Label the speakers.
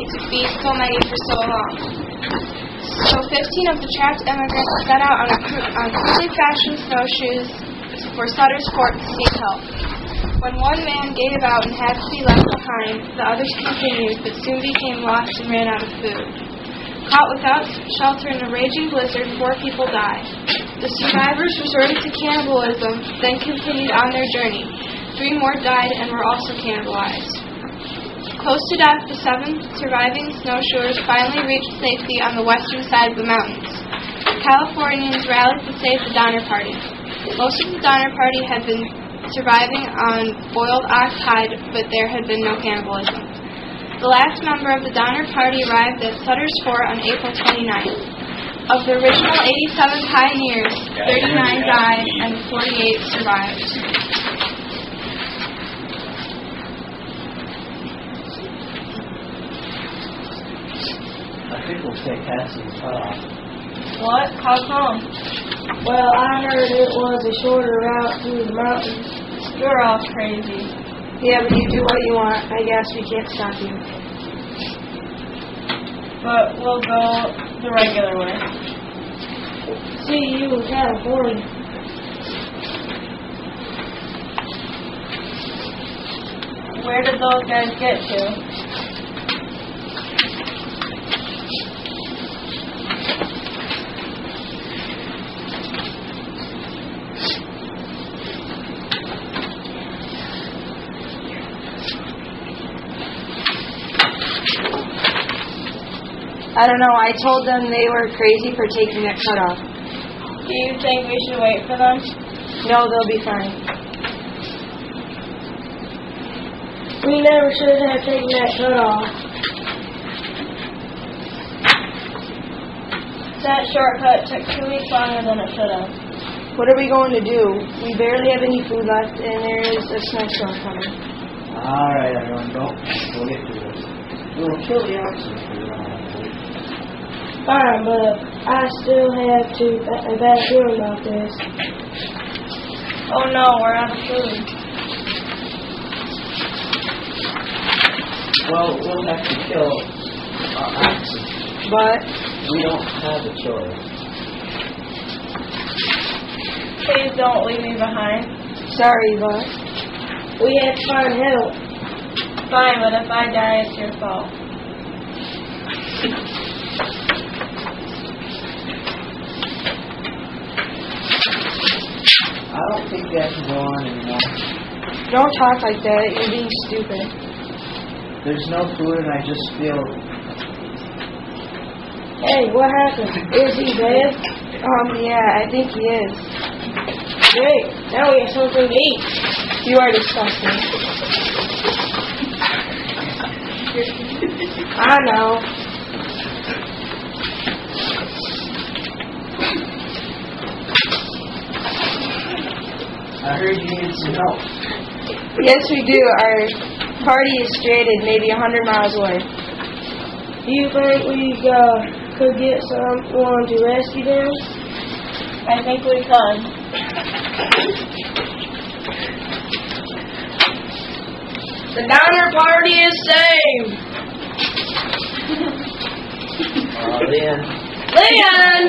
Speaker 1: to feed so many for so long. So 15 of the trapped immigrants set out on crudely fashioned snowshoes for Sutter's Fort to seek help. When one man gave out and had to be left behind, the others continued, but soon became lost and ran out of food. Caught without shelter in a raging blizzard, 4 people died. The survivors resorted to cannibalism, then continued on their journey. 3 more died and were also cannibalized. Close to death, the 7 surviving snowshoers finally reached safety on the western side of the mountains. Californians rallied to save the Donner Party. Most of the Donner Party had been surviving on boiled ox hide, but there had been no cannibalism. The last member of the Donner Party arrived at Sutter's Fort on April 29th. Of the original 87 pioneers, 39 died and 48 survived.
Speaker 2: I think we'll take Cassie's off.
Speaker 1: What? How come?
Speaker 3: Well, I heard it was a shorter route through the mountains.
Speaker 1: You're all crazy.
Speaker 3: Yeah, but you do what you want. I guess we can't stop you.
Speaker 1: But we'll go the regular way.
Speaker 3: See you in California.
Speaker 1: Where did those guys get to?
Speaker 3: I don't know. I told them they were crazy for taking that cutoff.
Speaker 1: Do you think we should wait for them?
Speaker 3: No, they'll be fine. We never should have taken that cutoff.
Speaker 1: That shortcut took 2 weeks longer than it should have.
Speaker 3: What are we going to do? We barely have any food left, and there is a snowstorm coming.
Speaker 2: All right, everyone, go. We'll get through this. We'll kill the oxen for you.
Speaker 3: Fine, but I still have a bad feeling about this.
Speaker 1: Oh no, we're out of food.
Speaker 2: Well, we'll have to kill our oxen.
Speaker 3: But
Speaker 2: We don't have a choice.
Speaker 1: Please don't leave me behind.
Speaker 3: sorry, but we have to find help.
Speaker 1: Fine, but if I die, it's your fault.
Speaker 2: I don't think that can go on anymore.
Speaker 3: Don't talk like that. You're being stupid.
Speaker 2: There's no food and I just feel...
Speaker 3: Hey, what happened? Is he dead? Yeah, I think he is. Great. Now we have something to eat. You are disgusting. I know.
Speaker 2: I heard you needed some help.
Speaker 3: Yes, we do. Our party is stranded maybe 100 miles away. Do you think we could get someone to rescue them?
Speaker 1: I think we could.
Speaker 3: The Donner Party is saved!
Speaker 2: Leon!
Speaker 3: Leon!